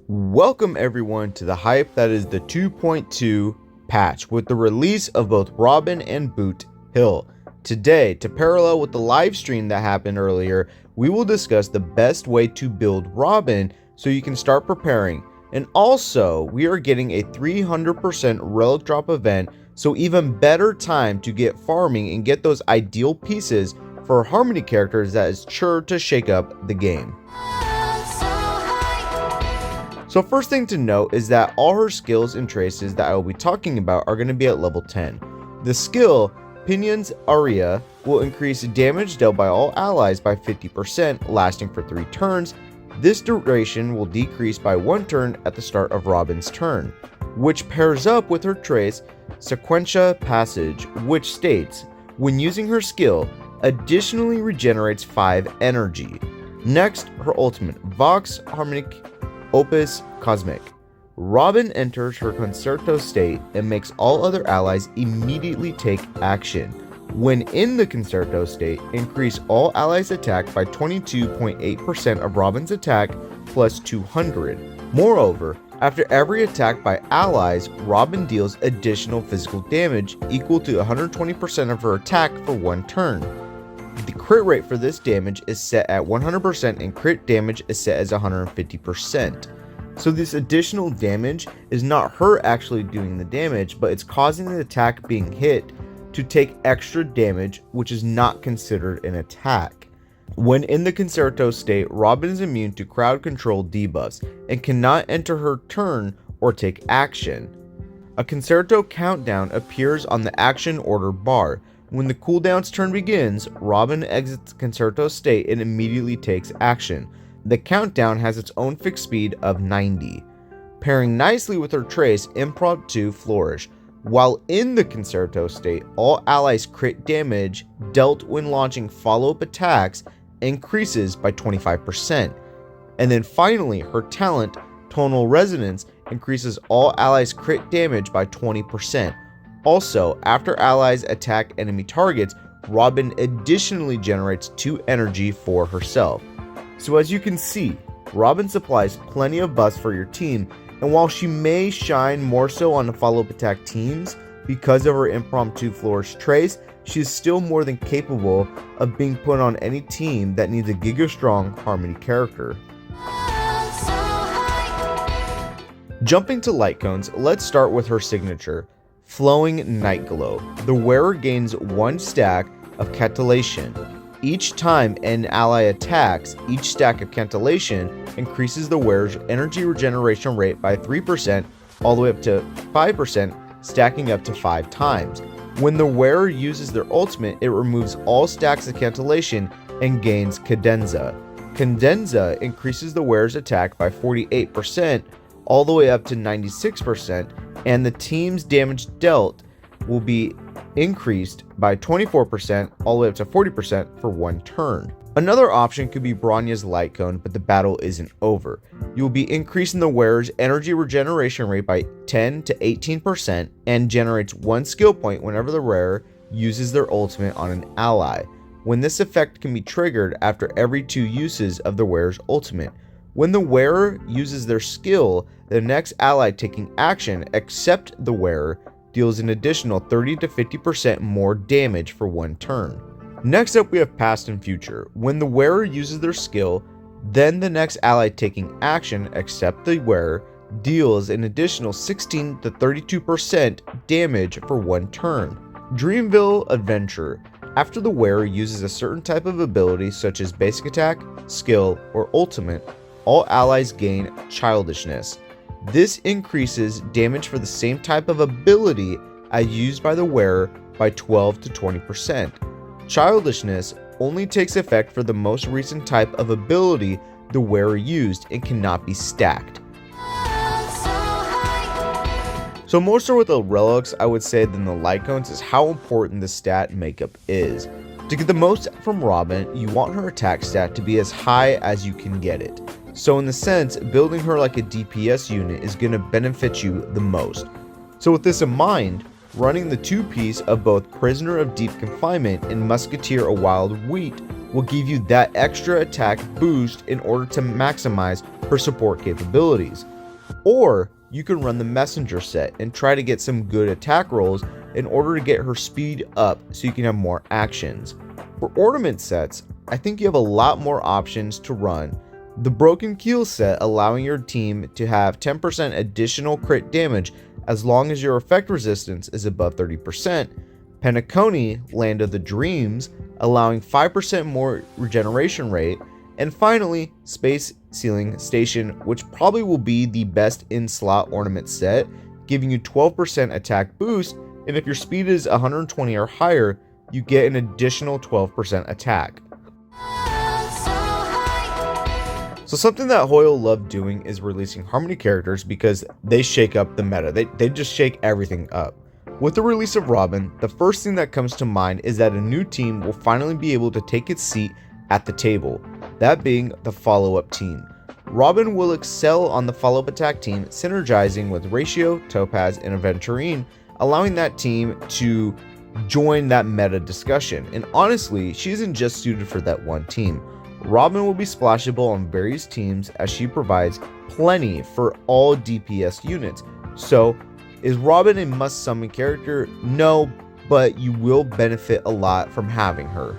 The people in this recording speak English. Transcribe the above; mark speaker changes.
Speaker 1: Welcome everyone to the hype that is the 2.2 patch with the release of both Robin and Boot Hill. Today, to parallel with the live stream that happened earlier, we will discuss the best way to build Robin so you can start preparing. And also, we are getting a 300% relic drop event, so even better time to get farming and get those ideal pieces for Harmony characters that is sure to shake up the game. So first thing to note is that all her skills and traces that I will be talking about are going to be at level 10. The skill, Pinion's Aria, will increase damage dealt by all allies by 50%, lasting for 3 turns. This duration will decrease by 1 turn at the start of Robin's turn, which pairs up with her trace, Sequentia Passage, which states, when using her skill, additionally regenerates 5 energy. Next, her ultimate, Vox Harmonic Opus Cosmic. Robin enters her concerto state and makes all other allies immediately take action. When in the concerto state, increase all allies' attack by 22.8% of Robin's attack plus 200. Moreover, after every attack by allies, Robin deals additional physical damage equal to 120% of her attack for 1 turn. The crit rate for this damage is set at 100% and crit damage is set as 150%. So this additional damage is not her actually doing the damage, but it's causing the attack being hit to take extra damage, which is not considered an attack. When in the concerto state, Robin is immune to crowd control debuffs and cannot enter her turn or take action. A concerto countdown appears on the action order bar. When the cooldown's turn begins, Robin exits the concerto state and immediately takes action. The countdown has its own fixed speed of 90. Pairing nicely with her trace, Impromptu Flourish. While in the concerto state, all allies' crit damage dealt when launching follow-up attacks increases by 25%. And then finally, her talent, Tonal Resonance, increases all allies' crit damage by 20%. Also, after allies attack enemy targets, Robin additionally generates 2 energy for herself. So as you can see, Robin supplies plenty of buffs for your team, and while she may shine more so on the follow-up attack teams because of her Impromptu Flourish trace, she is still more than capable of being put on any team that needs a Giga Strong Harmony character. Jumping to Lightcones, let's start with her signature, Flowing Night Glow. The wearer gains 1 stack of Cantillation. Each time an ally attacks, each stack of Cantillation increases the wearer's energy regeneration rate by 3% all the way up to 5%, stacking up to 5 times. When the wearer uses their ultimate, it removes all stacks of Cantillation and gains Cadenza. Cadenza increases the wearer's attack by 48% all the way up to 96%, and the team's damage dealt will be increased by 24% all the way up to 40% for 1 turn. Another option could be Bronya's Light Cone, but the battle isn't over. You will be increasing the wearer's energy regeneration rate by 10 to 18% and generates 1 skill point whenever the wearer uses their ultimate on an ally. When this effect can be triggered after every 2 uses of the wearer's ultimate. When the wearer uses their skill, the next ally taking action except the wearer deals an additional 30 to 50% more damage for 1 turn. Next up we have Past and Future. When the wearer uses their skill, then the next ally taking action except the wearer deals an additional 16 to 32% damage for 1 turn. Dreamville Adventure. After the wearer uses a certain type of ability such as basic attack, skill, or ultimate, all allies gain Childishness. This increases damage for the same type of ability as used by the wearer by 12 to 20%. Childishness only takes effect for the most recent type of ability the wearer used and cannot be stacked. So more so with the relics, I would say than the Lightcones is how important the stat makeup is. To get the most from Robin, you want her attack stat to be as high as you can get it. So in the sense, building her like a DPS unit is going to benefit you the most. So with this in mind, running the 2-piece of both Prisoner of Deep Confinement and Musketeer of Wild Wheat will give you that extra attack boost in order to maximize her support capabilities. Or you can run the messenger set and try to get some good attack rolls in order to get her speed up so you can have more actions. For ornament sets, I think you have a lot more options to run. The Broken Keel set, allowing your team to have 10% additional crit damage as long as your effect resistance is above 30%. Penacony, Land of the Dreams, allowing 5% more regeneration rate. And finally, Space Sealing Station, which probably will be the best in-slot ornament set, giving you 12% attack boost, and if your speed is 120 or higher, you get an additional 12% attack. So something that Hoyle loved doing is releasing Harmony characters because they shake up the meta. They just shake everything up. With the release of Robin, the first thing that comes to mind is that a new team will finally be able to take its seat at the table, that being the follow-up team. Robin will excel on the follow-up attack team, synergizing with Ratio, Topaz, and Aventurine, allowing that team to join that meta discussion. And honestly, she isn't just suited for that one team. Robin will be splashable on various teams as she provides plenty for all DPS units. So, is Robin a must-summon character? No, but you will benefit a lot from having her.